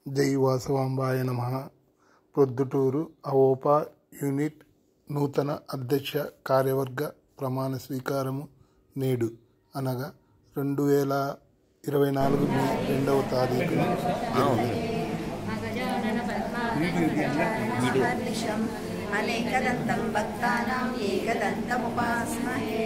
జై వాసవాంబాయ నమః. ప్రొద్దుటూరు అవోపా యూనిట్ నూతన అధ్యక్ష కార్యవర్గ ప్రమాణ స్వీకారము నేడు అనగా 2024 మే 2వ తారీఖున అనేకదంతం భక్తానాం ఏకదంతముపాస్మహే.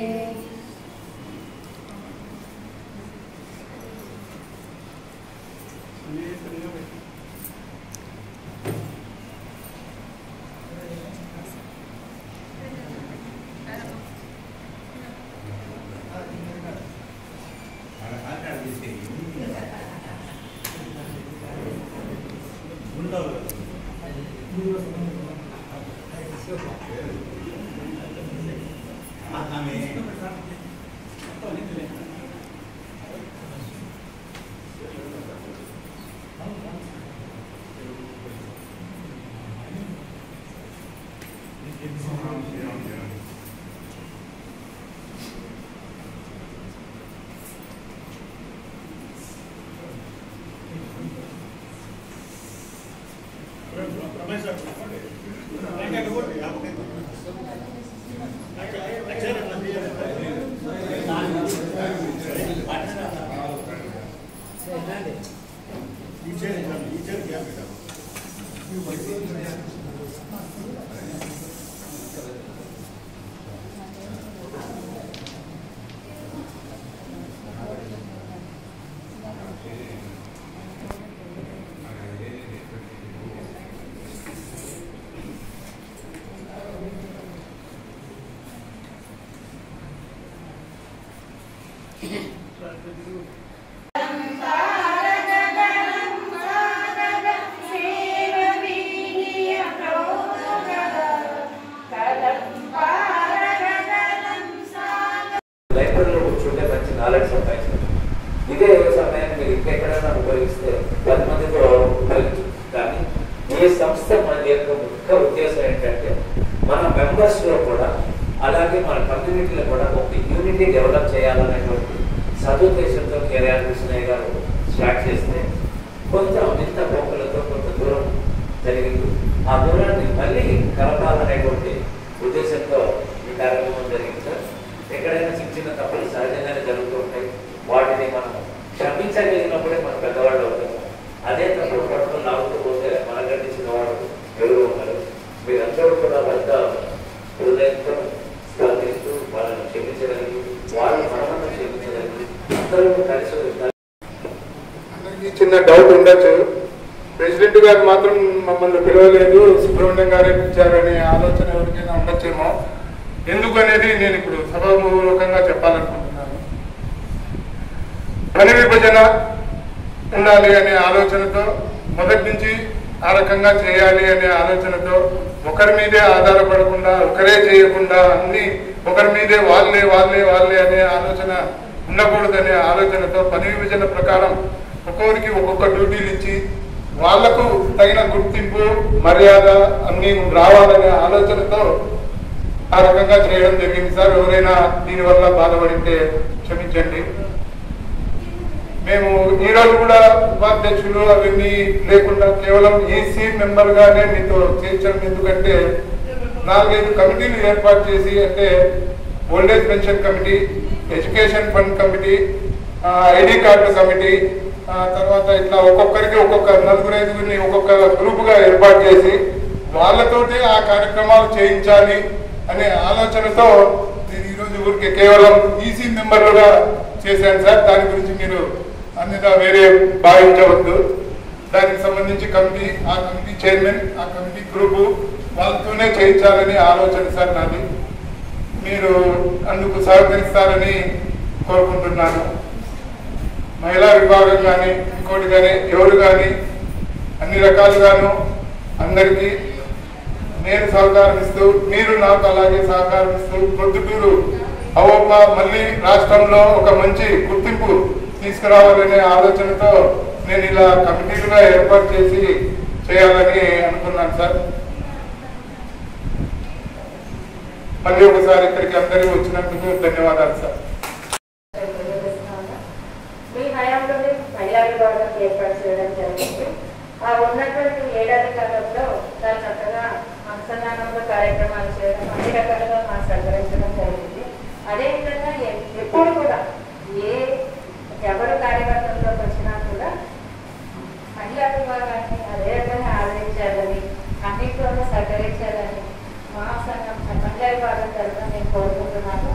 లైబ్రరీలో కూర్చుంటే మంచి నాలెడ్జ్ సంపాదించారు. ఇదే సమయాన్ని మీరు ఇంకెక్కడైనా ఉపయోగిస్తే 10 మందితో ఉపయోగించు. కానీ ఈ సంస్థ మన యొక్క ముఖ్య ఉద్దేశం ఏంటంటే మన మెంబర్స్ లో కూడా అలాగే మన కమ్యూనిటీలో కూడా ఒక యూనిటీ డెవలప్ చేయాలనేటువంటి సదుద్దేశంతో కేఆర్ కృష్ణయ్య గారు స్టార్ట్ చేస్తే కొంచెం ఇంత బొక్కలతో కొంత దూరం జరిగింది. ఆ దూరాన్ని మళ్ళీ కలపాలనేటువంటి ఉద్దేశంతో ఈ కార్యక్రమం జరిగింది సార్. ఎక్కడైనా చిన్న చిన్న తప్పులు సహజంగానే జరుగుతూ ఉంటాయి. వాటిని మనం క్షమించగలిగినప్పుడే మనం పెద్దవాళ్ళు అవుతాము. అదే తప్పుడు పట్టుకుని లాగుతూ పోతే మనకంటే చిన్నవాడు ఎవరు ఉన్నారు. మీరందరూ కూడా పెద్ద హృదయంతో స్పందిస్తూ వాళ్ళని క్షమించగలిగి వాళ్ళు మనమన్నా క్షమించగలిగి అందరూ కలిసి అందరికీ చిన్న డౌట్ ఉండొచ్చు. ప్రెసిడెంట్ గారు మాత్రం మమ్మల్ని పిలవలేదు, సుబ్రహ్మణ్యం గారే పిలిచారనే ఆలోచన ఎవరికైనా ఉండొచ్చేమో. ఎందుకు అనేది నేను ఇప్పుడు సభాముఖంగా చెప్పాలనుకుంటున్నాను. పని విభజన ఉండాలి అనే ఆలోచనతో మొదటి నుంచి ఆ రకంగా చేయాలి అనే ఆలోచనతో ఒకరి మీదే ఆధారపడకుండా ఒకరే చేయకుండా అన్ని ఒకరి మీదే వాళ్ళే వాళ్ళే వాళ్ళే అనే ఆలోచన ఉండకూడదనే ఆలోచనతో పని విభజన ప్రకారం ఒక్కొక్కరికి ఒక్కొక్క డ్యూటీలు ఇచ్చి వాళ్లకు తగిన గుర్తింపు మర్యాద అన్ని రావాలనే ఆలోచనతో ఆ రకంగా చేయడం జరిగింది సార్. ఎవరైనా దీనివల్ల బాధపడితే క్షమించండి. మేము ఈ రోజు కూడా ఉపాధ్యక్షులు అవన్నీ లేకుండా కేవలం ఈసీ మెంబర్ గానే మీతో చేర్చడం. ఎందుకంటే 4-5 కమిటీలు ఏర్పాటు చేసి, అంటే old age pension committee, education fund committee, ID card committee, తర్వాత ఇట్లా ఒక్కొక్కరికి ఒక్కొక్క 4-5 ఒక్కొక్క గ్రూప్ గా ఏర్పాటు చేసి వాళ్ళతోటి ఆ కార్యక్రమాలు చేయించాలి అనే ఆలోచనతో నేను ఈరోజు ఊరికి కేవలం ఈసీ మెంబర్లుగా చేశాను సార్. దాని గురించి మీరు అన్నిదా వేరే భావించవద్దు. దానికి సంబంధించి కమిటీ, ఆ కమిటీ చైర్మన్, ఆ కమిటీ గ్రూపు వాళ్ళతోనే చేయించాలని ఆలోచన సార్ నాది. మీరు అందుకు సహకరిస్తారని కోరుకుంటున్నాను. మహిళా విభాగం కానీ ఇంకోటి కానీ ఎవరు కానీ అన్ని రకాలుగాను అందరికీ నేను సహకారం ఇస్తూ మీరు నాకు అలాగే సహకారం ఇస్తూ ప్రొద్దుటూరు అవోపా మళ్ళీ రాష్ట్రంలో ఒక మంచి గుర్తింపు తీసుకురావాలనే ఆలోచనతో నేను ఇలా కమిటీలుగా ఏర్పాటు చేసి చేయాలని అనుకున్నాను సార్. మళ్ళీ ఒకసారి ఇక్కడికి అందరూ వచ్చినందుకు ధన్యవాదాలు సార్. మీ హయాంలోనే మహిళా విభాగం ఏర్పాటు చేయడం జరిగింది. ఆ ఉన్నటువంటి ఏడాది కాలంలో చాలా చక్కగా అనుసంధానంలో కార్యక్రమాలు చేయడం అన్ని రకాలుగా మనం సహకరించడం జరిగింది. అదేవిధంగా ఎప్పుడు కూడా ఎవరు కార్యకర్తల్లోకి వచ్చినా కూడా మహిళా విభాగాన్ని అదే రకంగా ఆదరించాలని, అన్నింటిలోనూ సహకరించాలని మా సంఘం మహిళా విభాగం తరఫున నేను కోరుకుంటున్నాను.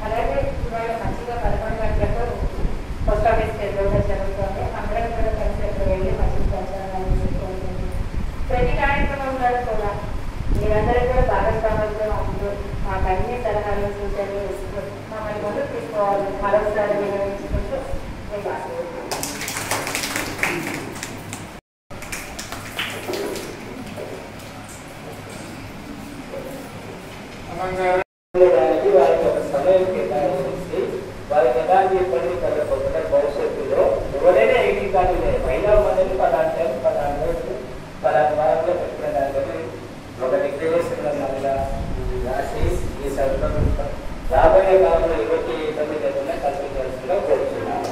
అలాగే ఇవాళ మంచిగా 11 గంటలకు పోస్ట్ ఆఫీస్కి వెళ్ళడం జరుగుతుంది. అందరం కూడా కలిసి అక్కడ వెళ్ళి మంచి ప్రచారాలు చేసుకోవాలి. ప్రతి కార్యక్రమంలో కూడా మీరందరూ కూడా భాగస్వాములతో ఉంటూ మాకు అన్ని సలహాలు సూచనలు ఇస్తూ మమ్మల్ని ముందుకు తీసుకోవాలని మరోసారి వినియోగించుకుంటూ మేము ఆశీర్వదిస్తున్నాం. వారికి ఒక సమయం కేటాయించి వారికి ఎలాంటి ఇబ్బంది కలగకుండా భవిష్యత్తులో ఎవరైనా ఐటీ కార్డు లేదు మహిళా మందిని 16 రోజులు 16 వారంలో పెట్టుకోవడానికి ఒక డిక్లరేషన్ రాసి ఈ సందర్భం రాబోయే కాలంలో ఎవరికి ఇబ్బంది లేకుండా కల్పించాల్సిందిగా కోరుతున్నాను.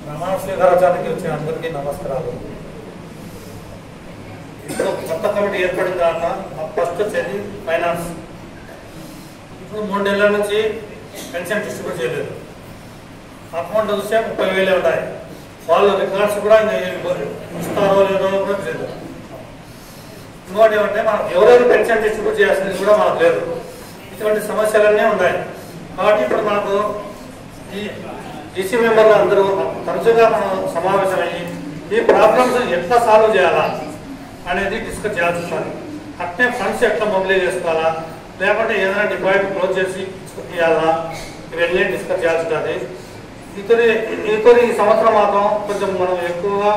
రమాశ్రీధరాచానికి వచ్చిన అందరికీ నమస్కారాలు. ఇప్పుడు కొత్త కమిటీ ఏర్పడిన తర్వాత ఫస్ట్ వచ్చేది ఫైనాన్స్. ఇప్పుడు 3 నెలల నుంచి పెన్షన్ డిస్ట్రిబ్యూట్ చేయలేదు. అకౌంట్ చూస్తే 30,000 ఉంటాయి. వాళ్ళు రికార్డ్స్ కూడా ఇస్తారో లేదో కూడా తెలియదు. ఇంకోటి ఏమంటే మనకు ఎవరెవరు పెన్షన్ డిస్ట్రిబ్యూట్ చేయాల్సింది కూడా మనకు లేదు. ఇటువంటి సమస్యలన్నీ ఉన్నాయి. కాబట్టి ఇప్పుడు మనకు ఈ ఈసీ మెంబర్లు అందరూ తరచుగా మనం సమావేశమయ్యి ఈ ప్రాబ్లమ్స్ ఎట్లా సాల్వ్ చేయాలా అనేది డిస్కస్ చేయాల్సి వస్తుంది. అట్నే ఫండ్స్ ఎట్లా మొబిలైజ్ చేసుకోవాలా, లేకపోతే ఏదైనా డిపాజిట్ క్లోజ్ చేసి ఇవ్వాలా, ఇవన్నీ డిస్కస్ చేయాల్సి ఉంటుంది. ఇతని ఈ సంవత్సరం మాత్రం కొంచెం మనం ఎక్కువగా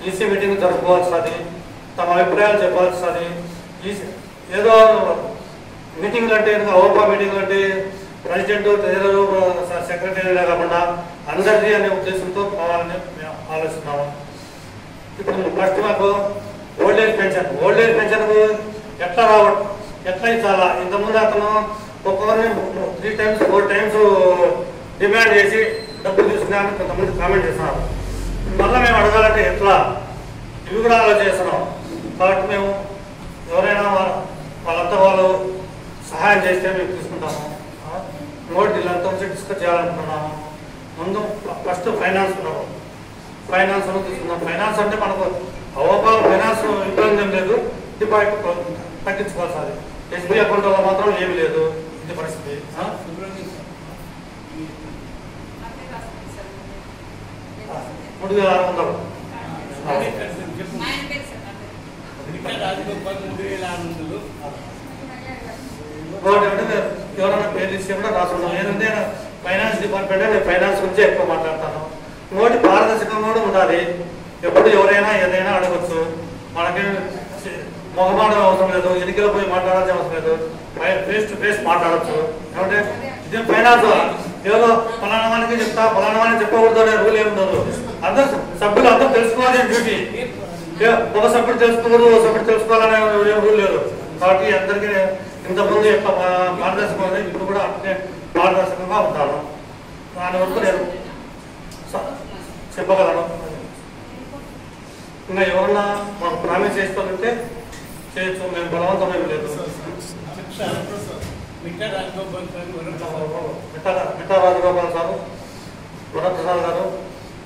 ఈసీ మీటింగ్ జరుపుకోవాల్సి వస్తుంది. తమ అభిప్రాయాలు చెప్పాల్సి వస్తుంది. ఏదో మీటింగ్లు అంటే ఓపా మీటింగ్లు అంటే ప్రెసిడెంట్ సెక్రటరీ కాకుండా అందరిది అనే ఉద్దేశంతో పోవాలని మేము ఆలోచిస్తున్నాము. ఇప్పుడు ఫస్ట్ మాకు ఓల్డేజ్ పెన్షన్ ఎట్లా ఎట్లా ఇచ్చాలా. ఇంతకుముందు అతను ఒక్కొక్కరిని 3 times 4 times డిమాండ్ చేసి డబ్బులు తీసుకున్నామని కొంతమంది కామెంట్ చేస్తున్నారు. మళ్ళీ మేము అడగాలంటే ఎట్లా, ఇవి కూడా ఆలోచిస్తున్నాం. కాబట్టి మేము ఎవరైనా వాళ్ళంతా వాళ్ళు సహాయం చేస్తే మేము తీసుకుంటాము. నోట్ ఇల్లంతా వచ్చి డిస్కస్ చేయాలనుకున్నాము. ముందు ఫస్ట్ ఫైనాన్స్ తీసుకున్నాం. ఫైనాన్స్ అంటే మనకు అవకాశం ఫైనాన్స్ ఇబ్బంది ఏం లేదు. డిపాజిట్ తగ్గించుకోవాలి. ఎస్బీఐ అకౌంట్లో మాత్రం ఏమి లేదు. ఇది పరిస్థితి. 3,600 ఎవరైనా పేరు ఇస్తే కూడా రాసుకుంటాం. ఏంటంటే ఫైనాన్స్ డిపార్ట్మెంట్ నేను ఫైనాన్స్ గురించి ఎక్కువ మాట్లాడతాను. ఇంకోటి పారదర్శకంగా కూడా ఉండాలి. ఎప్పుడు ఎవరైనా ఏదైనా అడగచ్చు. మనకి మొహమాటం అవసరం లేదు. ఎన్నికలు పోయి మాట్లాడాల్సిన అవసరం లేదు. ఫేస్ టు ఫేస్ మాట్లాడచ్చు. ఏమంటే ఇది ఫైనాన్స్ ఏదో ఫలానా వానికి చెప్తా ఫలానా వానికి చెప్పకూడదు అనే రూల్ ఏమి ఉండదు. అందరూ సభ్యులు అందరూ తెలుసుకోవాలని డ్యూటీ. ఒక సభ్యుడు తెలుసుకోకూడదు, ఒక సభ్యుడు తెలుసుకోవాలనే రూల్ లేదు. కాబట్టి అందరికీ ఇంతకుముందు యొక్క పారదర్శకంగా ఇప్పుడు కూడా అంటే పారదర్శకంగా ఉంటాను. దాని వరకు నేను చెప్పగలను. ఇంకా ఎవరన్నా మాకు ప్రామిస్ చేసుకోవాలంటే చేయొచ్చు. మేము బలవంతమేమి లేదు. మిట్టా రాజగోపాల్ సారు, వరప్రసాద్ గారు,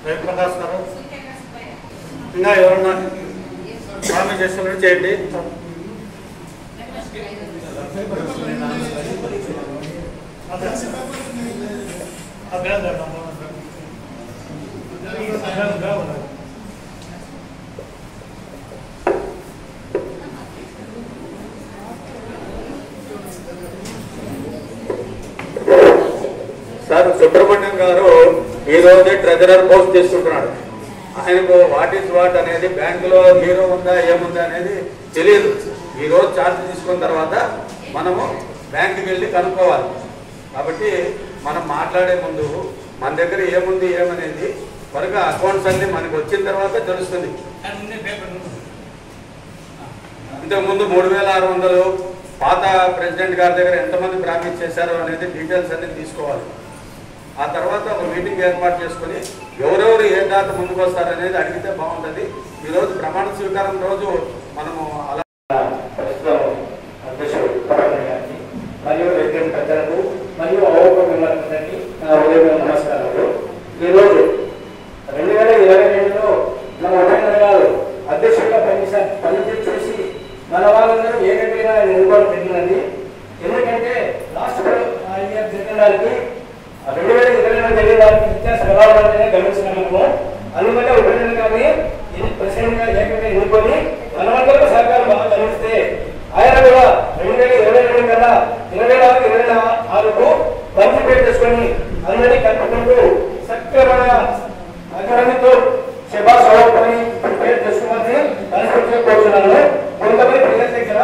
రవిప్రకాష్ గారు, ఇంకా ఎవరన్నా ప్రామిస్ చేసుకోవాలంటే చేయండి. సార్ సుబ్రహ్మణ్యం గారు ఈ రోజే ట్రెజరర్ పోస్ట్ తీసుకుంటున్నాడు. ఆయనకు వాట్ ఈస్ వాట్ అనేది బ్యాంకులో జీరో ఉందా ఏముందా అనేది తెలియదు. ఈ రోజు ఛార్జ్ తీసుకున్న తర్వాత మనము బ్యాంకుకి వెళ్ళి కనుక్కోవాలి. కాబట్టి మనం మాట్లాడే ముందు మన దగ్గర ఏముంది ఏమనేది త్వరగా అకౌంట్స్ అన్ని మనకు వచ్చిన తర్వాత తెలుస్తుంది. ఇంతకుముందు 3600 పాత ప్రెసిడెంట్ గారి దగ్గర ఎంతమంది ప్రామిస్ చేశారో అనేది డీటెయిల్స్ అన్ని తీసుకోవాలి. ఆ తర్వాత ఒక మీటింగ్ ఏర్పాటు చేసుకుని ఎవరెవరు ఏ దాత ముందుకు వస్తారనేది అడిగితే బాగుంటుంది. ఈరోజు ప్రమాణ స్వీకారం రోజు మనము అలా అధ్యక్షుడు మరియు వ్యక్తి పెద్దలకు మరియు అవోపకులందరికీ నా హృదయపూర్వక నమస్కారాలు. ఈరోజు 2022లో మన ఉపేంద్ర గారు అధ్యక్షుడిగా పనిచేసి మన వాళ్ళందరూ ఏకగ్రీగా ఆయన ఎన్నుకోవడం జరిగినది. ఎందుకంటే లాస్ట్ ఇయర్ జరిగిన దానికి 2020లో జరిగిన దానికి వ్యత్యాసం ఎలా ఉంటుందనే గమనించినాము. అందువల్ల ఉపేంద్ర గారిని ప్రెసిడెంట్ గా ఏకంగా ఎన్నుకొని మనమందరికీ సహకారం బాగా గమనిస్తే ఆయన కూడా 2022 కన్నా 2024-26కు మంచి పేరు తెచ్చుకొని అందరినీ కలుపుకుంటూ సక్రమైన అగ్రహంతో శబాష్ అవ్వని పేరు తెచ్చుకోమని మనస్ఫూర్తిగా కోరుతున్నాను. కొంతమంది ప్రజల దగ్గర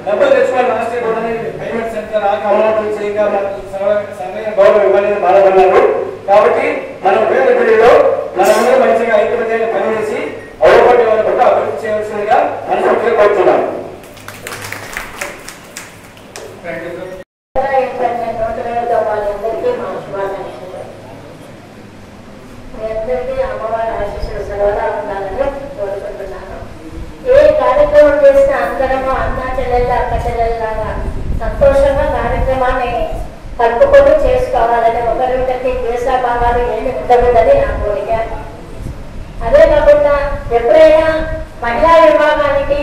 డబ్బులు తెచ్చుకొని లాస్ట్ ఇయర్ కూడా పేమెంట్ సెంటర్ అమౌంట్ చేయగా సరైన గౌరవం ఇవ్వాలని బాధపడ్డారు. కాబట్టి మన ఉపయోగపడిలో మనందరూ మంచిగా ఐక్యతగా పనిచేసి అవపడే వాళ్ళకు కూడా అభివృద్ధి చేయవలసిందిగా మనస్ఫూర్తిగా కోరుతున్నాను. అమ్మవారి ఆశీస్సులు సర్వదా ఉండాలని కోరుకుంటున్నాను. ఏ కార్యక్రమం చేసిన అందరము అన్న చెల్లెళ్ళ అక్క చెల్లెళ్ళలాగా సంతోషంగా కార్యక్రమాన్ని కలుపుకొని చేసుకోవాలని ఒకరికి ద్వేషభావాలు ఏమి ఉండకూడదని నా కోరిక. అదే కాకుండా ఎప్పుడైనా మహిళా విభాగానికి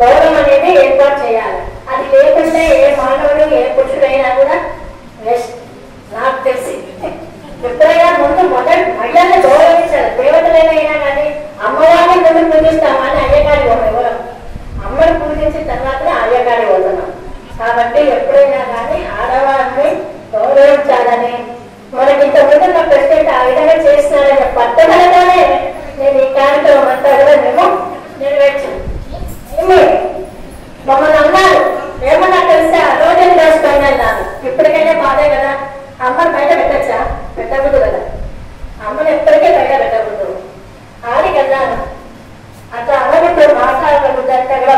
గౌరవం అనేది ఏర్పాటు చేయాలి. అది లేకుంటే ఏ మానవుడు ఏ పురుషుడైనా కూడా నాకు తెలిసి ఎప్పుడైనా ముందు మహిళల్ని గౌరవించాలి. దేవతలైనా కానీ అమ్మవారిని ముందు పూజిస్తామని అయ్యగారి ఇవ్వడం, అమ్మని పూజించిన తర్వాత అయ్యగారి వదనం. కాబట్టి ఎప్పుడైనా కానీ ఆడవారిని గౌరవించాలని మనకి ఇంతకుముందు నా ప్రెసిడెంట్ ఆ విధంగా చేస్తున్నారనే పట్టుదలతోనే నేను ఈ కార్యక్రమం అంతా కూడా మేము నెరవేర్చాను. మమ్మల్ని అన్నారు ఏమన్నా తెలిస్తే ఆ రోజులు రాసుకొని అన్నారు. ఇప్పటికైనా బాధే కదా, అమ్మని బయట పెట్టచ్చా? పెట్టకూడదు కదా, అమ్మని ఎప్పటికీ బయట పెట్టకూడదు. ఆడి కదా అట్లా అమ్మతో మాట్లాడకూడదు అంటే కూడా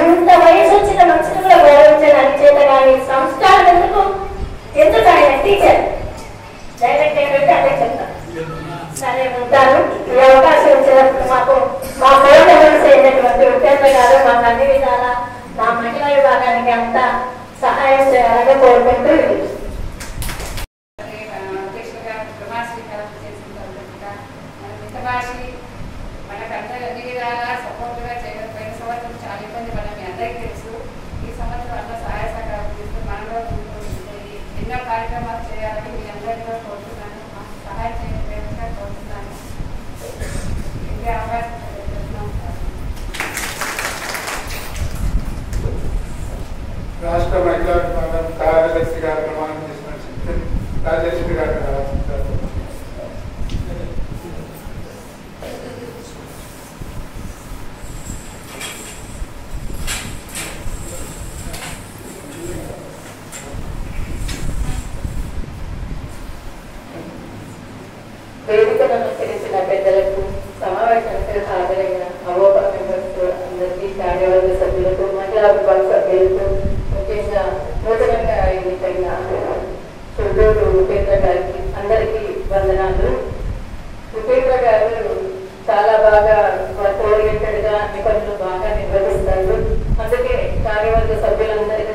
ఇంత వయసు వచ్చిన మనుషులు కూడా గౌరవించడానికి చేత కానీ సంస్కారం ఎందుకు ఆయన టీచర్ డైరెక్ట్ ఏంటంటే అదే చెప్తాను. సరే ఉంటాను. ఈ అవకాశం ఇచ్చినప్పుడు మాకు మా గౌరవం అయినటువంటి ఉపేంద్ర గారు మాకు అన్ని విధాల మా మహిళా విభాగానికి అంతా సహాయం చేయాలని కోరుకుంటూ అధ్యక్షులుగా ప్రమాణ స్వీకారం చేసిన తర్వాత మన మితభాషి మనకు అందరూ అన్ని విధాలా సపోర్ట్గా చేయడం. పోయిన సంవత్సరం చాలా ఇబ్బంది పడ్డాం, మీ అందరికీ తెలుసు. ఈ సంవత్సరం అంతా సహాయ సహకారం చేస్తూ మనలో ఎన్నో కార్యక్రమాలు చేయాలని మీ అందరితో కోరుతున్నాను. సహాయం చేయడం కోరుతున్నాను. ఇంకా అవకాశం రాష్ట్ర మహిళా విభాగం కార్యదర్శి గారు ప్రమాణం చేసిన రాజేశ్వరి గారు వేదికలను తెలిసిన పెద్దలకు, సమావేశానికి హాజరైన అవోపా మెంబర్స్ అందరికీ, కార్యవర్గ సభ్యులకు, మహిళా విభాగ సభ్యులకు, ముఖ్యంగా నూతనంగా ఎన్నికైన చుట్టూరు ఉపేంద్ర గారికి అందరికీ వందనాలు. ఉపేంద్ర గారు చాలా బాగా వర్క్ ఓరియంటెడ్ గా అన్ని పనులు బాగా నిర్వహిస్తారు. అందుకే కార్యవర్గ సభ్యులందరికీ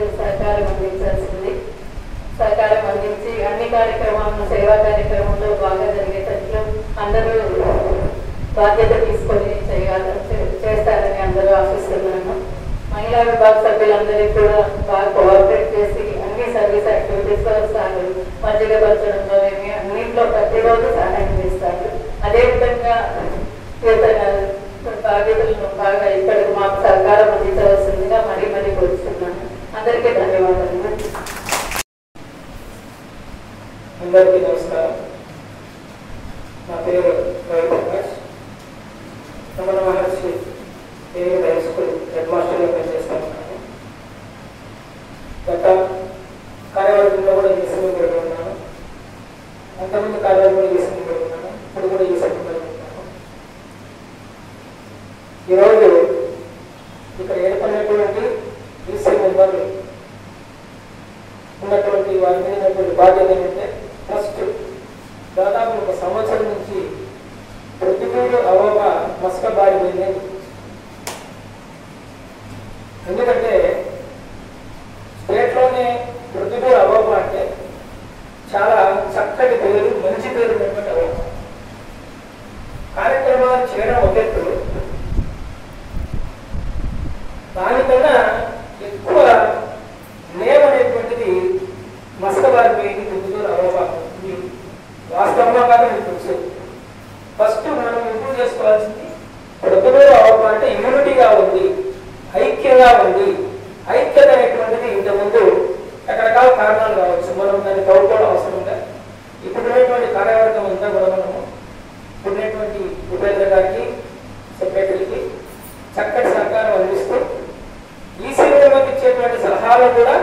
సహకారం అందించి అన్ని కార్యక్రమాలను సేవా కార్యక్రమంలో బాగా జరిగేటట్లు అందరూ బాధ్యత తీసుకొని చేస్తారని అందరూ ఆశిస్తున్నాను. మహిళా విభాగ సభ్యులందరికీ కూడా బాగా కోఆపరేట్ చేసి అన్ని సర్వీస్ యాక్టివిటీస్ సార్లు మధ్యలో పరచడంలో అన్నింటిలో ప్రతిరోజు సహాయం చేస్తారు. అదేవిధంగా బాధ్యతలను బాగా ఇక్కడికి మాకు సహకారం అందించవలసిందిగా మరీ మరీ కోరుతున్నాను. అందరికీ ధన్యవాదాలు. అందరికీ నమస్కారం. నా పేరు Ravi Prakash. Ramana Maharshi aerial high school head మాస్టర్గా పనిచేస్తా ఉన్నాను. గత కార్యవర్గంలో కూడా ఈ సమయంలో ఉన్నాను. అంతకుముందు కార్యవర్గంలో ఈ సమయంలో ఉన్నాను. ఇప్పుడు కూడా ఈ సమయంలో ఉన్నాను. ఈరోజు ఇక్కడ ఏర్పడినటువంటి ఈసీ మెంబర్లు ఉన్నటువంటి వారి మీద బాధ్యత ఏంటంటే ఫస్ట్ దాదాపు ఒక సంవత్సరం నుంచి ప్రతికూలు అవోక మస్క బారిపోయింది. ఎందుకంటే స్టేట్లోనే ప్రతికూల అవోక అంటే చాలా చక్కటి పేరు, మంచి పేరు ఉన్నటువంటి అవోక. కార్యక్రమాలు చేయడం ఒకెత్తు, దానికన్నా ఎక్కువ నేమ్ అనేటువంటిది మస్కబారిపోయింది. ప్రతికూల అవోక వాస్తవంగా కాదు మీకు తెలుసు. ఫస్ట్ మనం ఇంప్రూవ్ చేసుకోవాల్సింది ప్రతికూల అవోక అంటే ఇమ్యూనిటీగా ఉంది, ఐక్యంగా ఉంది. ఐక్యత అనేటువంటిది ఇంతకుముందు రకరకాల కారణాలు కావచ్చు, మనం దాన్ని తవ్వుకోవడం అవసరం ఉందా. ఇప్పుడున్నటువంటి కార్యవర్గం అంతా కూడా మనము ఇప్పుడున్నటువంటి ఉపేంద్ర గారికి, సెక్రటరీకి చక్కటి సహకారం అందిస్తూ ఈసీ మెంబర్కి ఇచ్చేటువంటి సలహాలు కూడా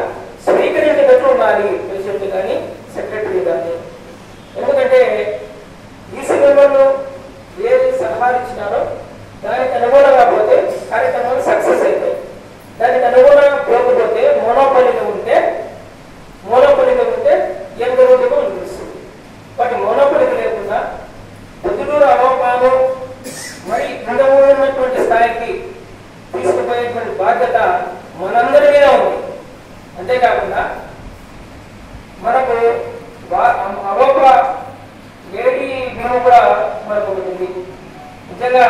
స్వీకరించేటట్లు ఉండాలి, ప్రెసిడెంట్ కానీ సెక్రటరీ కానీ. ఎందుకంటే ఈసీ మెంబర్లు ఏది సలహాలు ఇచ్చినారో దానికి అనుగుణంగా పోతే కార్యక్రమాలు సక్సెస్ అవుతాయి. దానికి అనుగుణంగా పోకపోతే మోనోపలిగా ఉంటే ఏం జరుగుతుందో మనకు తెలుస్తుంది. బట్ మోనోపలిగా లేకుండా పొద్దుటూరు అవోకాను మరి ఇంత ఉన్నటువంటి స్థాయికి తీసుకుపోయేటువంటి బాధ్యత మనందరి మీద ఉంది. అంతేకాకుండా మనకు అవోక ఏడి భీమ కూడా మనకు ఉంది. నిజంగా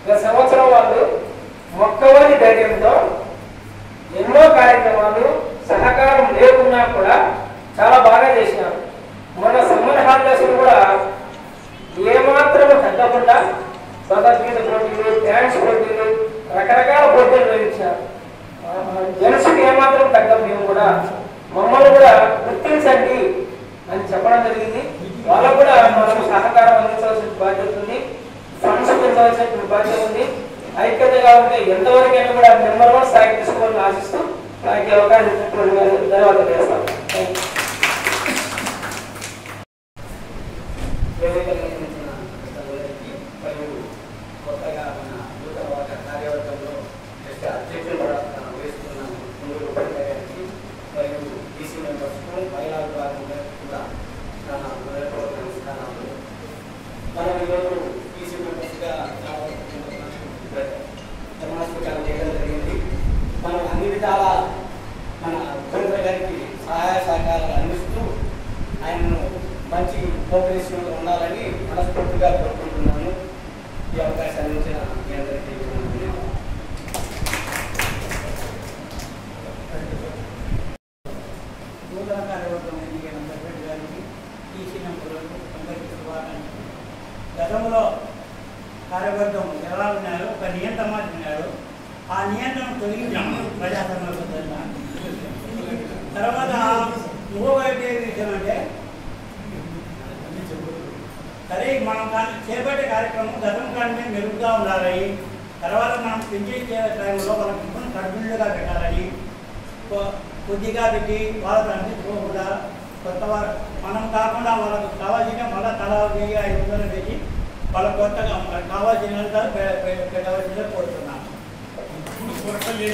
గత సంవత్సరం వాళ్ళు మొక్కవని ధైర్యంతో ఎన్నో కార్యక్రమాలు సహకారం లేకున్నా కూడా చాలా బాగా చేసినారు. మన సమ్మర్ హాలిడేస్ కూడా ఏమాత్రం తగ్గకుండా భగవద్గీత పోటీలు, డ్యాన్స్ పోటీలు, రకరకాల పోటీలు నిర్వహించారు. జెంట్స్కి ఏమాత్రం తగ్గం. మేము కూడా మమ్మల్ని కూడా గుర్తించండి అని చెప్పడం జరిగింది. వాళ్ళకు కూడా మనం సహకారం అందించవలసిన బాధ్యత ఉంది, ఫండ్స్ పెంచవలసిన బాధ్యత ఉంది. ఐక్యతగా ఉంటే ఎంతవరకైనా కూడా నెంబర్ 1 స్థాయికి తీసుకోవాలని ఆశిస్తూ నాకు అవకాశం ఇచ్చినటువంటి ధన్యవాదాలు చేస్తాను. మనం అన్ని విధాల మన ఉపేంద్ర గారికి సహాయ సహకారాలు అందిస్తూ ఆయనను మంచి కోఆపరేషన్లో ఉండాలని మనస్ఫూర్తిగా కోరుకుంటున్నాను. ఈ అవకాశాన్ని ఇచ్చిన మీ అందరికీ నూతన కార్యవర్గం ఎన్నికైన ఉపేంద్ర గారికి, ఈసీ మెంబర్లకు అందరికీ శుభాకాంక్షలు. గతంలో కార్యవర్గం ఎలా ఉన్నారో ఒక నియంత్రణ ఉన్నారు. ఆ నియంత్రణ తొలగించాము ప్రజాస్వామ్య పద్ధతిగా. తర్వాత ఇంకోటి విషయం అంటే సరే మనం చేపట్టే కార్యక్రమం గతం కంటే మెరుగుగా ఉండాలని, తర్వాత మనం పెంచే టైంలో వాళ్ళకి కడుపులుగా పెట్టాలని కొద్దిగా పెట్టి వాళ్ళకి అందించుకోకుండా కొత్త వారు మనం కాకుండా వాళ్ళకు కావాల్సిన మళ్ళీ తలా 1000-500 పెట్టి వాళ్ళ కొత్తగా కావాల్సిన పెట్టవలసిందే కోరుతున్నాం. గతంలో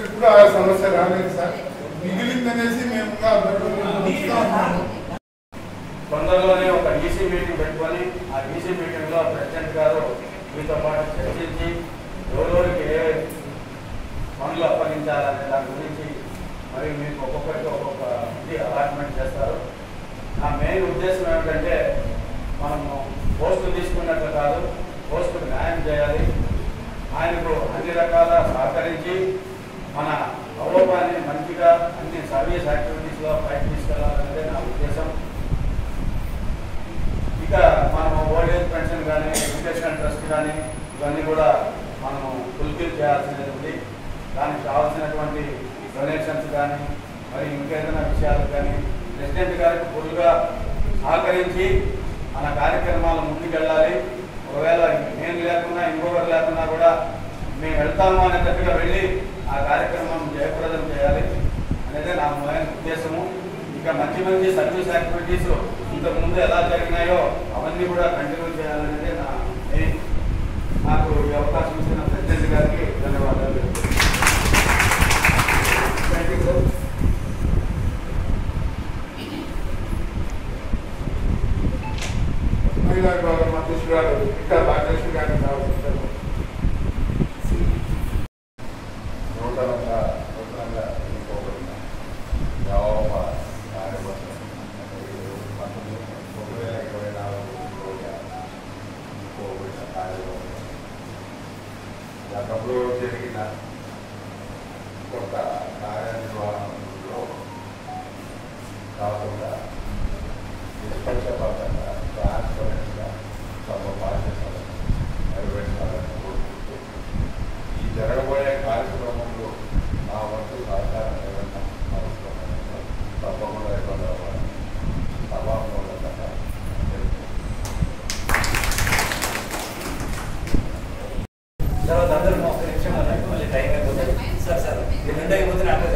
ఎప్పుడు ఆ సమస్య రాలేదు సార్. మిగిలిందనేసి మేము తొందరలోనే ఒక ఈసీ మీటింగ్ పెట్టుకొని ఆ ఈసీ మీటింగ్లో ప్రెసిడెంట్ గారు మీతో పాటు చర్చించి ఎవరెవరికి ఏ పనులు అప్పగించాలనే దాని గురించి మరి మీకు ఒక్కొక్కరికి ఒక్కొక్క ఇది అలాట్మెంట్ చేస్తారు. నా మెయిన్ ఉద్దేశం ఏమిటంటే మనము పోస్టులు తీసుకున్నట్లు కాదు, పోస్టుకు న్యాయం చేయాలి. ఆయనకు అన్ని రకాల సహకరించి మన అవలోపాన్ని మంచిగా అన్ని సర్వీస్ యాక్టివిటీస్లో పైకి తీసుకెళ్లాలనేదే నా ఉద్దేశం. ఇక మనం ఓల్డ్ ఏజ్ పెన్షన్ కానీ, ఎడ్యుకేషన్ ట్రస్ట్ కానీ ఇవన్నీ కూడా మనం ఫుల్ఫిల్ చేయాల్సినది ఉంది. దానికి కావాల్సినటువంటి డొనేషన్స్ కానీ మరి ఇంకేదైనా విషయాలు కానీ ప్రెసిడెంట్ గారికి ఫుల్గా సహకరించి మన కార్యక్రమాలు ముందుకెళ్ళాలి. ఒకవేళ నేను లేకున్నా ఇంకొకరు లేకున్నా కూడా మేము వెళ్తాము అనేటట్టుగా వెళ్ళి ఆ కార్యక్రమం జయప్రదం చేయాలి అనేది నా మొదలైన ఉద్దేశము. ఇంకా మంచి మంచి సర్వీస్ యాక్టివిటీస్ ఇంతకుముందు ఎలా జరిగినాయో అవన్నీ కూడా కంటిన్యూ చేయాలనేది నా మెయిన్. నాకు ఈ అవకాశం ఇచ్చిన ప్రెసిడెంట్ గారికి ధన్యవాదాలు. Thank you sir. మహిళా విభాగం అధ్యక్షురాలు ఇంకా భాగ్యలక్ష్మి గారిని కావాల్సింది. నూతనంగా ఎన్నుకోబడిన యావమ కార్యవర్గం 2024 ఎన్నుకోబడిన కార్యవర్గం గతంలో జరిగిన కొంత కార్యనిర్వహణలో కాకుండా నిష్పక్షపాతంగా ట్రాన్స్పరెంట్గా తమ బాధ్యతలను నెరవేర్చాలని కోరుకుంటూ ఈ జరగబోయే కార్యక్రమంలో నా వంతు సహకారం ఏదైనా అవసరమైన తప్పకుండా ఇవ్వగలవాలని సభామూలకంగా తర్వాత అందరూ ఒక నిమిషం మళ్ళీ టైం అయిపోతుంది. సార్ సార్ ఇది రెండు అయిపోతే నాకు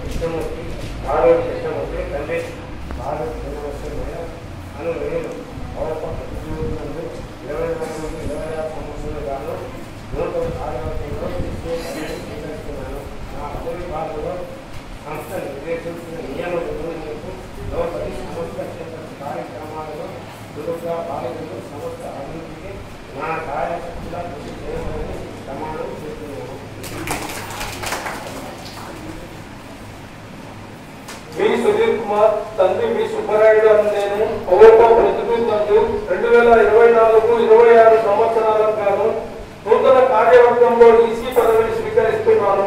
కృష్ణమూర్తి ఆరోగ్య కృష్ణమూర్తి తండ్రి భారత్ అను నేను 24-26 సంవత్సరాలు గాను నూతన కార్యవర్గంలో స్వీకరిస్తున్నాను. నా పదవి భాగంలో సంస్థ నిర్దేశించిన నియమ నిబంధనలకు లోబడి సంస్థ చేపట్టిన కార్యక్రమాలలో చురుగ్గా పాల్గొని సంస్థ అభివృద్ధికి నా కార్యశక్తిగా కృషి చేయమని ప్రమాణం చేస్తున్నాను. వి సుధీర్ కుమార్ తండ్రి వి సుబ్బరాయుడు అని నేను ఓవర్ ప్రతినిధులు 2024-26 సంవత్సరాలకు గాను నూతన కార్యవర్గంలో ఈసీ పదవిని స్వీకరిస్తున్నాను.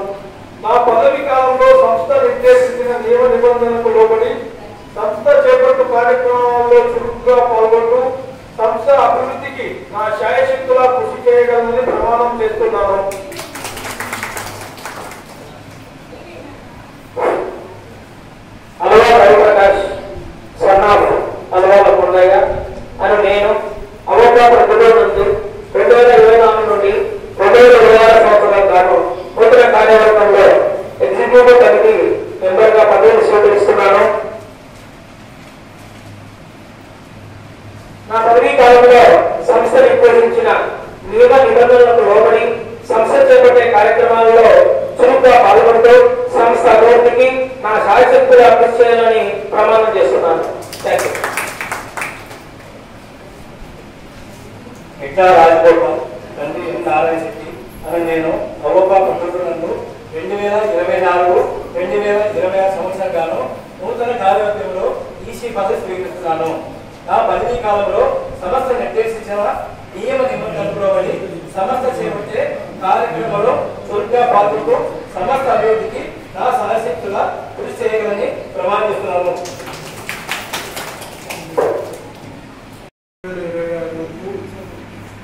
నా పదవి కాలంలో సంస్థ నిర్దేశించిన నియమ నిబంధనలకు లోబడి సంస్థ చేపట్టు కార్యక్రమాల్లో చురుకుగా పాల్గొంటూ సంస్థ అభివృద్ధికి నా శాయశక్తులా కృషి చేయగలనని ప్రమాణం చేస్తున్నాను. అలవా రవిప్రకాష్ సన్నాఫ్ అలవాల కొండయ్య అని నేను అవగా ప్రతిరోజు 2024 నుండి 2026 సంవత్సరాల గాను నూతన కార్యవర్గంలో ఎగ్జిక్యూటివ్ కమిటీ మెంబర్గా పదవిని స్వీకరిస్తున్నాను. నా పదవీ కాలంలో సంస్థ నిర్దేశించిన నియమ నిబంధనలకు లోబడి సంస్థ చేపట్టే కార్యక్రమాల్లో చురుగ్గా పాల్గొంటూ సంస్థ అభివృద్ధికి నా శాయశక్తులు కృషి చేయాలని ప్రమాణం చేస్తున్నాను. Thank you. మిగతా రాజగోపాల్ తండ్రి నారాయణ శెట్టి అని నేను నవోపా ప్రకటనలు 2024-2026 సంవత్సరం గాను నూతన కార్యవర్గంలో ఈసీ పదవి స్వీకరిస్తున్నాను. నా పదవీ కాలంలో సంస్థ నిర్దేశించిన నియమ నిబంధనలకు లోబడి సంస్థ చేపట్టే కార్యక్రమంలో చురుగ్గా పాల్గొంటూ సంస్థ అభివృద్ధికి నా శాయశక్తులా కృషి చేయగలని ప్రమాణిస్తున్నాను.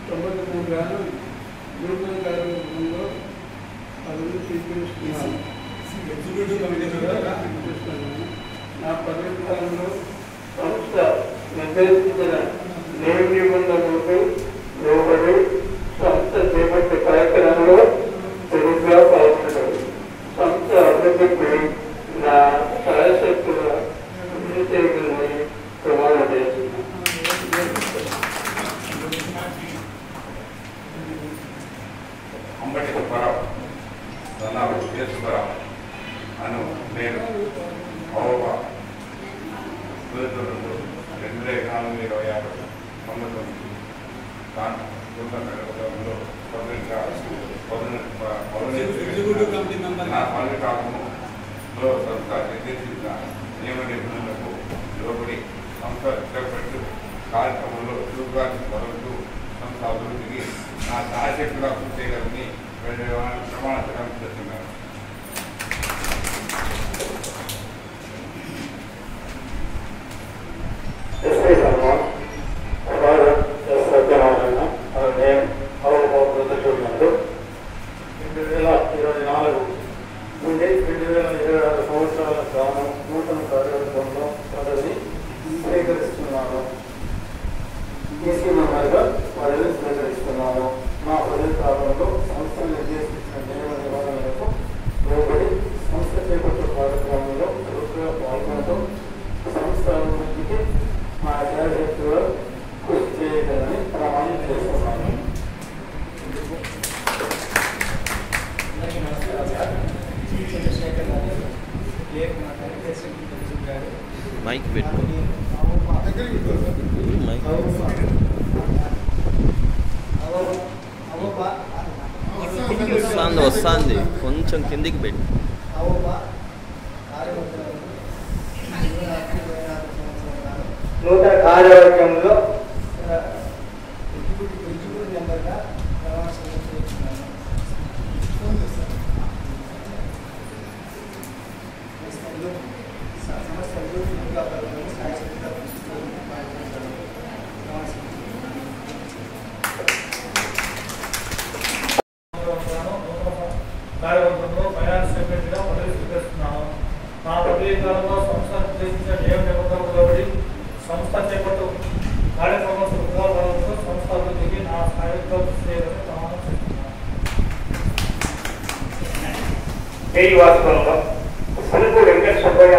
93 గాను నూతన కార్యవర్గంలో పదవి స్వీకరిస్తున్నాను. ఎగ్జిక్యూటివ్ కమిటీ నా పదవి కాలంలో సంస్థ నిర్దేశించిన నియమ నిబంధనలకు లోబడి సంస్థ చేపట్టే కార్యక్రమంలో చురుగ్గా పాల్గొనడం సంస్థ అభివృద్ధికి నా శాయశక్తుగా కృషి చేయగలని ప్రమాణం చేస్తున్నాను. అంబటి సుబ్బారావు సన్నాపు కె సుబ్బారావు అను నేను అవగా 2024-26 సంవత్సరం నా పదవి కాలంలో సంస్థ నిర్దేశించిన నియమ నిబంధనలకు లోబడి సంస్థ చేపట్టు కార్యక్రమంలో చురుగ్గా పాల్గొంటూ సంస్థ అభివృద్ధికి నా శాయశక్తులా కృషి చేయగలని ప్రమాణ చేస్తున్నాను. సంవత్సరాల కాలం నూతన కార్యవర్గంలో పదవి స్వీకరిస్తున్నాను. ఈసీ మెంబర్గా పదవి స్వీకరిస్తున్నాను. నా పదవి కాలంలో సంస్థ నిర్దేశించిన నియమ నిబంధనలకు లోబడి సంస్థ చేపట్టే కార్యక్రమంలో చురుకుగా పాల్గొనడం సంస్థ అభివృద్ధికి నా శాయశక్తుగా కృషి చేయగలని ప్రమాణం చేస్తున్నాను. మైక్ పెట్టు. మైక్ వస్తుంది కొంచెం కిందికి పెట్టు. నూతన కార్యవర్గంలో ఎగ్జిక్యూటివ్ మెంబర్గా ప్రమాణం చేస్తున్నాను. కార్యవర్గంలో ఫైనాన్స్ సెక్రటరీగా పదవి స్వీకరిస్తున్నాను. నా పదవీ కాలంలో సంస్థ నిర్దేశించిన నియమ నిబంధనలకు లోబడి సంస్థ చేపట్టు కార్యక్రమం చురుకుగా పాల్గొంటూ సంస్థ అభివృద్ధికి నా స్థాయితో కృషి చేయాలని ప్రమాణం చేస్తున్నాను. వాస్తవంలో సులుపు వెంకట సుబ్బయ్య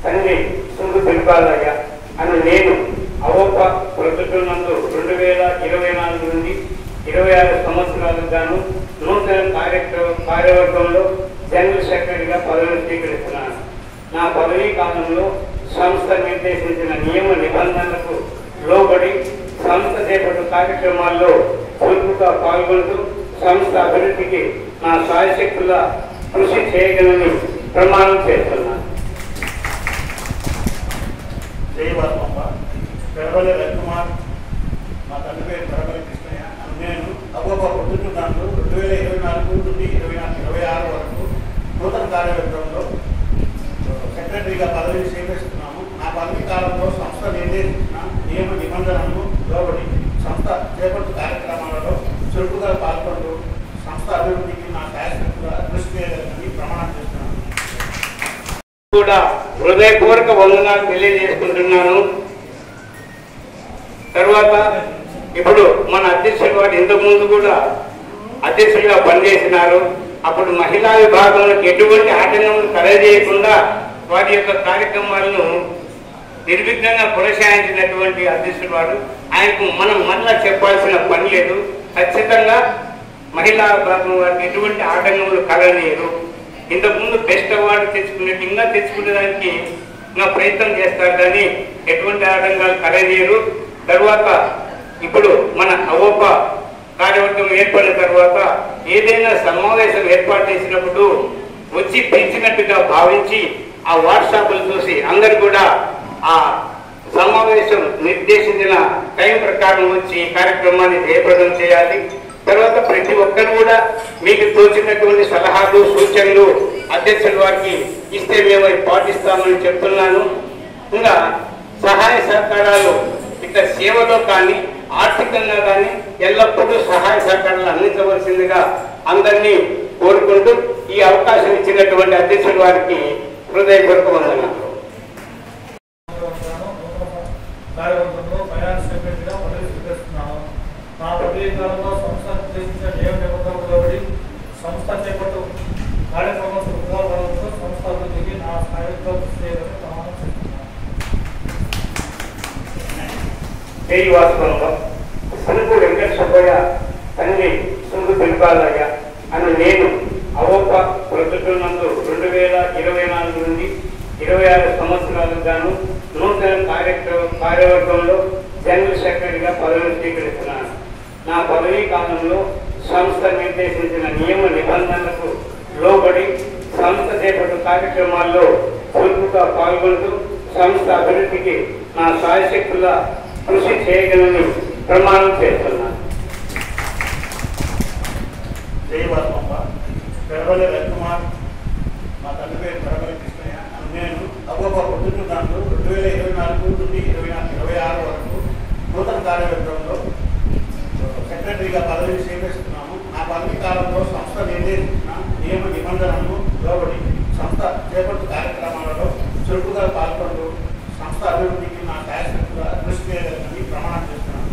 తండ్రి సులుపు తిరుపాలయ్య అని నేను అవప్ప ప్రొద్దుతున్నందు 2024 నుండి 26 సంవత్సరాలకు గాను నూతన కార్యవర్గంలో జనరల్ సెక్రటరీగా పదవిని స్వీకరిస్తున్నాను. నా పదవీ కాలంలో సంస్థ నిర్దేశించిన నియమ నిబంధనలకు లోబడి సంస్థ చేపట్టు కార్యక్రమాల్లో చురుకుగా పాల్గొంటూ సంస్థ అభివృద్ధికి నా సాయశక్తుల కృషి చేయగలని ప్రమాణం చేస్తున్నాను. జయవాసమ్మ పెరవల్లి రవికుమార్, మా తండ్రి పేరు పెరవల్లి కృష్ణయ్య. నేను అవ్వప్ప పొద్దుతున్నాను 2024 నుండి 26 వరకు నూతన కార్యవర్గంలో సెక్రటరీగా పదవిని స్వీకరిస్తున్నాము. నా పదవీ కాలంలో సంస్థ నిర్దేశించిన నియమ నిబంధనలను లోబడి సంస్థ చేపట్టు కార్యక్రమాలలో చురుకుగా పాల్గొంటూ సంస్థ అభివృద్ధికి నా శాశ్వతంగా కృషి చేయగలని ప్రమాణం చేస్తున్నాను. కూడా హృదయపూర్వక వందనాలు తెలియజేసుకుంటున్నాను. తర్వాత ఇప్పుడు మన అధ్యక్షుడు వారు ఇంతకుముందు కూడా అధ్యక్షుడిగా పనిచేసినారు. అప్పుడు మహిళా విభాగంలో ఎటువంటి ఆటంకములు కలగజేయకుండా వారి యొక్క కార్యక్రమాలను నిర్విఘ్నంగా కొనసాగించినటువంటి అధ్యక్షుడు వారు. ఆయనకు మనం మళ్ళా చెప్పాల్సిన పని లేదు. ఖచ్చితంగా మహిళా విభాగం వారికి ఎటువంటి ఆటంకములు కలగలేరు. ఇంతకుముందు బెస్ట్ అవార్డు తెచ్చుకునేట్టు ఇంకా తెచ్చుకునేదానికి ఇంకా ప్రయత్నం చేస్తారు, కానీ ఎటువంటి ఆటంకాలు కలగలేరు. తర్వాత ఇప్పుడు మన అవప్ప కార్యవర్గం ఏర్పడిన తర్వాత ఏదైనా సమావేశం ఏర్పాటు చేసినప్పుడు వచ్చి పిలిచినట్టుగా భావించి ఆ వాట్సాప్లు చూసి అందరు కూడా ఆ సమావేశం నిర్దేశించిన టైం ప్రకారం వచ్చి కార్యక్రమాన్ని జయప్రదం చేయాలి. తర్వాత ప్రతి ఒక్కరు కూడా మీకు తోచినటువంటి సలహాలు సూచనలు అధ్యక్షుల వారికి ఇస్తే మేము పాటిస్తామని చెప్తున్నాను. ఇంకా సహాయ సహకారాలు ఇట్లా సేవలో కానీ ఆర్థికంగా కానీ ఎల్లప్పుడూ సహాయ సహకారాలు అందించవలసిందిగా అందరినీ కోరుకుంటూ ఈ అవకాశం ఇచ్చినటువంటి అధ్యక్షుల వారికి హృదయపూర్వక వందనాలు. కార్యవర్గంలో ఫైనాన్స్ సెక్రటరీగా పదవి స్వీకరిస్తున్నాను. నా పదవీ కాలంలో సంస్థ నిర్దేశించిన నియమ నిబంధనలకు లోబడి సంస్థ చేపట్టు కార్యక్రమం చురుకుగా పాల్గొంటూ సంస్థ అభివృద్ధికి నా సాయంతో కృషి చేయాలని ప్రమాణం చేస్తున్నాను. జయవాసంలో సులుపు వెంకట సుబ్బయ్య తండ్రి సులుపు తిరుపాలయ్య అని నేను అవప్ప ప్రొద్దుతున్నందు 2024 నుండి 26 సంవత్సరాలకు గాను నూతన కార్యవర్గంలో జనరల్ సెక్రటరీగా పదవిని స్వీకరిస్తున్నాను. నా పదవీ కాలంలో సంస్థ నిర్దేశించిన నియమ నిబంధనలకు లోబడి సంస్థ చేపట్టు కార్యక్రమాల్లో చురుకుగా పాల్గొంటూ సంస్థ అభివృద్ధికి నా సాయశక్తుల కృషి చేయగలని ప్రమాణం చేస్తున్నాను. జయవాసమ్మ పెరవల్లి రవికుమార్, మా తండ్రి పేరు పెరవల్లి కృష్ణయ్య. నేను అవ్వప్ప పొద్దుతున్నాను 2024 నుండి 26 వరకు నూతన కార్యవర్గంలో సెక్రటరీగా పదవిని స్వీకరిస్తున్నాము. నా పదవీ కాలంలో సంస్థ నిర్దేశించిన నియమ నిబంధనలను లోబడి సంస్థ చేపట్టు కార్యక్రమాలలో చురుకుగా పాల్గొంటూ సంస్థ అభివృద్ధికి నా శాశ్వతంగా కృషి చేయగలని ప్రమాణం చేస్తున్నాను.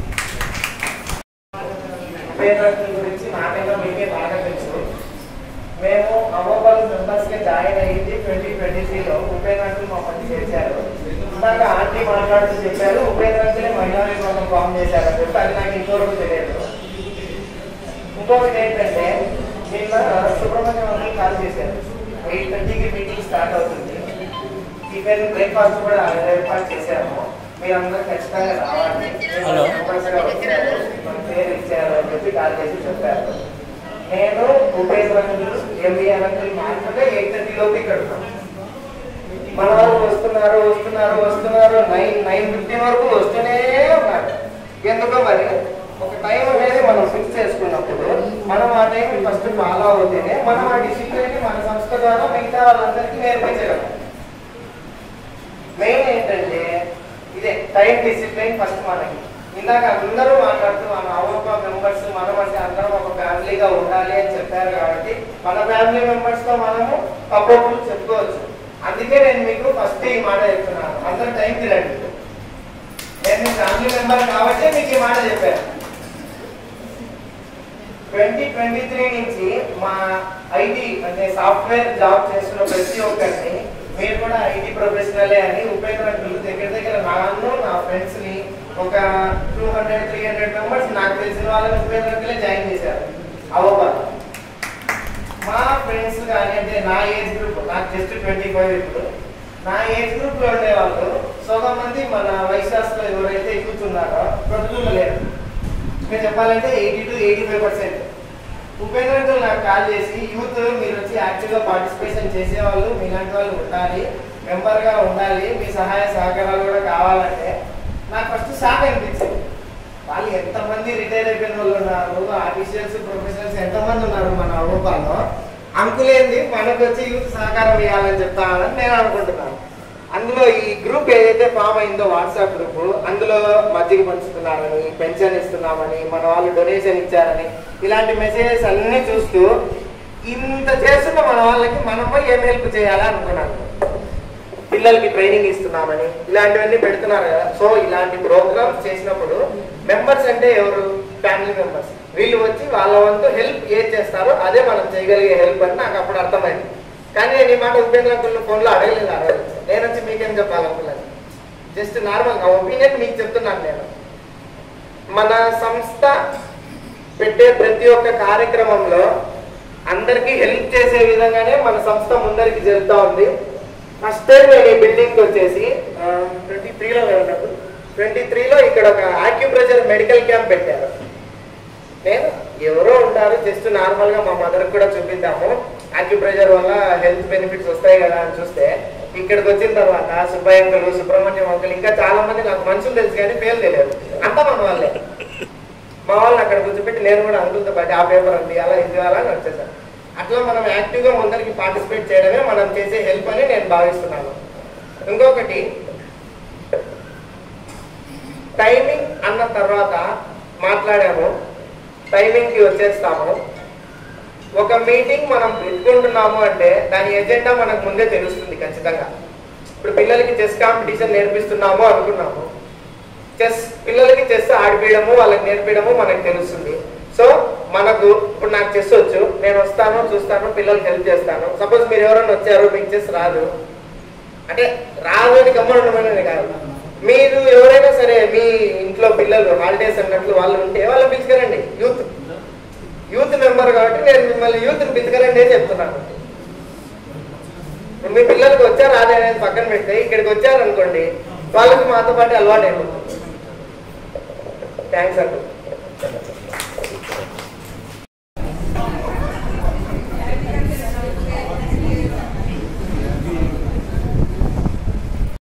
గురించి నాకైనా మీకే బాగా తెలుసు. మేము అవ్వబల్ మెంబర్స్ గా జాయిన్ అయ్యింది 2023లో. ఉపేంద్రంకులు మా పని చేశారు. ఇందాక ఆంటీ మాట్లాడుతూ చెప్పారు ఉపేంద్రంకులే మహిళా విభాగం ఫామ్ చేశారని చెప్పి, అది నాకు ఇంతవరకు తెలియదు. ఇంకొకటి ఏంటంటే నిన్న సుబ్రహ్మణ్యం అంకుల్ కాల్ చేశారు. 8:30కి మీటింగ్ స్టార్ట్ అవుతుంది. టిఫిన్ బ్రేక్ఫాస్ట్ కూడా ఏర్పాటు చేశాము. మీరందరూ ఖచ్చితంగా రావాలి. కంపల్సరీగా వచ్చారు, మన పేరు ఇచ్చారు అని చెప్పి కాల్ చేసి చెప్పారు. నేను ఉపేంద్ర అంకుల్ ఎంబీఆర్ అంకుల్ మాత్రమే 8:30లోపు ఇక్కడ ఉన్నాం. మన వాళ్ళు వస్తున్నారు 9:50 వరకు వస్తూనే ఉన్నారు. ఎందుకో మరి ఒక టైం అనేది మనం ఫిక్స్ చేసుకున్నప్పుడు మనం ఆ టైంని ఫస్ట్ ఫాలో అవుతేనే మనం ఆ డిసిప్లిన్ మన సంస్థ ద్వారా మిగతా వాళ్ళందరికీ నేర్పించగలం. మెయిన్ ఏంటంటే ఇదే టైం డిసిప్లిన్ ఫస్ట్ మనకి. ఇందాక అందరూ మాట్లాడుతూ మన అవప్ప మెంబర్స్ మనం అంటే అందరం ఒక ఫ్యామిలీగా ఉండాలి అని చెప్పారు. కాబట్టి మన ఫ్యామిలీ మెంబర్స్ తో మనము అప్పుడప్పుడు చెప్పుకోవచ్చు. అందుకే నేను మీకు ఫస్ట్ ఈ మాట చెప్తున్నాను, అందరూ టైంకి రండి. నేను మీ ఫ్యామిలీ మెంబర్ కాబట్టి మీకు ఈ మాట చెప్పాను. 2023 నుంచి మా ఐటీ అంటే సాఫ్ట్వేర్ జాబ్ చేస్తున్న ప్రతి ఒక్కరిని మీరు కూడా ఐటీ ప్రొఫెషనలే అని ఉపేంద్ర అంకుల్ దగ్గర దగ్గర నా ఫ్రెండ్స్ ని ఒక 200-300 మెంబర్స్ నాకు తెలిసిన వాళ్ళని ఉపేంద్ర అంకులే జాయిన్ చేశారు అవ్వబాదు. మా ఫ్రెండ్స్ కానీ అంటే నా ఏజ్ గ్రూప్, నాకు జస్ట్ 25 ఇప్పుడు, నా ఏజ్ గ్రూప్ లో ఉండే వాళ్ళు సగం మంది మన వైశాస్లో ఎవరైతే కూర్చున్నారో ప్రొద్దులు లేరు. ఇంకా చెప్పాలంటే 80-85%. ఉపేంద్ర అంకుల్ నాకు కాల్ చేసి యూత్ మీరు వచ్చి యాక్టివ్గా పార్టిసిపేషన్ చేసేవాళ్ళు మీలాంటి వాళ్ళు ఉండాలి, మెంబర్గా ఉండాలి, మీ సహాయ సహకారాలు కూడా కావాలంటే నాకు ఫస్ట్ షాక్ అనిపించింది. వాళ్ళు ఎంతమంది రిటైర్ అయిపోయిన వాళ్ళు ఉన్నారు, ఆఫీషియల్స్ ప్రొఫెషనల్స్ ఎంతమంది ఉన్నారు మన రూపాల్లో, అంకులేంది మనకు వచ్చి యూత్ సహకారం ఇవ్వాలని చెప్తానని నేను అనుకుంటున్నాను. అందులో ఈ గ్రూప్ ఏదైతే ఫామ్ అయిందో వాట్సాప్ గ్రూప్, అందులో మజ్జిగ పంచుతున్నారని, పెన్షన్ ఇస్తున్నామని, మన వాళ్ళు డొనేషన్ ఇచ్చారని ఇలాంటి మెసేజెస్ అన్నీ చూస్తూ ఇంత చేస్తున్న మన వాళ్ళకి మనము ఏం హెల్ప్ చేయాలా అనుకున్నాను. పిల్లలకి ట్రైనింగ్ ఇస్తున్నామని ఇలాంటివన్నీ పెడుతున్నారు కదా. సో ఇలాంటి ప్రోగ్రామ్స్ చేసినప్పుడు మెంబర్స్ అంటే ఎవరు? Family members. వీళ్ళు వచ్చి వాళ్ళ వంతు హెల్ప్ ఏం చేస్తారో అదే మనం చేయగలిగే హెల్ప్ అని నాకు అప్పుడు అర్థమైంది. కానీ నేను ఈ మాట ఉపేంద్ర అంకుల్ ఫోన్లో అడగలేదు. నేను వచ్చి మీకేం చెప్పాలనుకున్నాను, జస్ట్ నార్మల్గా ఒపీనియన్ మీకు చెప్తున్నాను. నేను మన సంస్థ పెట్టే ప్రతి ఒక్క కార్యక్రమంలో అందరికీ హెల్ప్ చేసే విధంగానే మన సంస్థ ముందరికి జరుగుతూ ఉంది. ఫస్ట్ టైం నేను ఈ బిల్డింగ్కి వచ్చేసి 23లో ఇక్కడ ఒక ఆక్యుప్రెషర్ మెడికల్ క్యాంప్ పెట్టారు. నేను ఎవరో ఉంటారు జస్ట్ నార్మల్గా మా మదర్కి కూడా చూపిద్దాము, ఆక్యుప్రెషర్ వల్ల హెల్త్ బెనిఫిట్స్ వస్తాయి కదా అని చూస్తే ఇక్కడికి వచ్చిన తర్వాత సుబ్బయ్య అంకులు, సుబ్రహ్మణ్యం అంకులు, ఇంకా చాలా మంది నాకు మనుషులు తెలుసు కానీ పేరు తెలియదు. అంతా మన వాళ్ళే. మా వాళ్ళని అక్కడ కూర్చోబెట్టి నేను కూడా అంకులతో పాటు ఆ పేపర్ అంది అలా ఇది అలా అని వచ్చేసాను. అట్లా మనం యాక్టివ్గా ముందరికి పార్టిసిపేట్ చేయడమే మనం చేసే హెల్ప్ అని నేను భావిస్తున్నాను. ఇంకొకటి, టైమింగ్ అన్న తర్వాత మాట్లాడాము, టైమింగ్కి వచ్చేస్తాము. ఒక మీటింగ్ మనం పెట్టుకుంటున్నాము అంటే దాని ఎజెండా మనకు ముందే తెలుస్తుంది ఖచ్చితంగా. ఇప్పుడు పిల్లలకి చెస్ కాంపిటీషన్ నేర్పిస్తున్నాము అనుకున్నాము, పిల్లలకి చెస్ ఆడిపించడము వాళ్ళకి నేర్పించడము మనకు తెలుస్తుంది. సో మనకు ఇప్పుడు నాకు చెస్ వచ్చు, నేను వస్తాను చూస్తాను పిల్లలకి హెల్ప్ చేస్తాను. సపోజ్ మీరు ఎవరైనా వచ్చారు మీకు చెస్ రాదు అంటే రాదు అని గమ్మని ఉండమని కాదు, మీరు ఎవరైనా సరే మీ ఇంట్లో పిల్లలు హాలిడేస్ అన్నట్లు వాళ్ళు ఉంటే వాళ్ళని పిలుచుకురండి. యూత్ మెంబర్ కాబట్టి నేను మిమ్మల్ని యూత్ని పిలుచుకురండి అని చెప్తున్నాను. మీ పిల్లలకి వచ్చారు రాదు అనేది పక్కన పెడితే ఇక్కడికి వచ్చారనుకోండి వాళ్ళకి మాతో పాటు అలవాటు అయిపోతుంది. థ్యాంక్స్ అండి.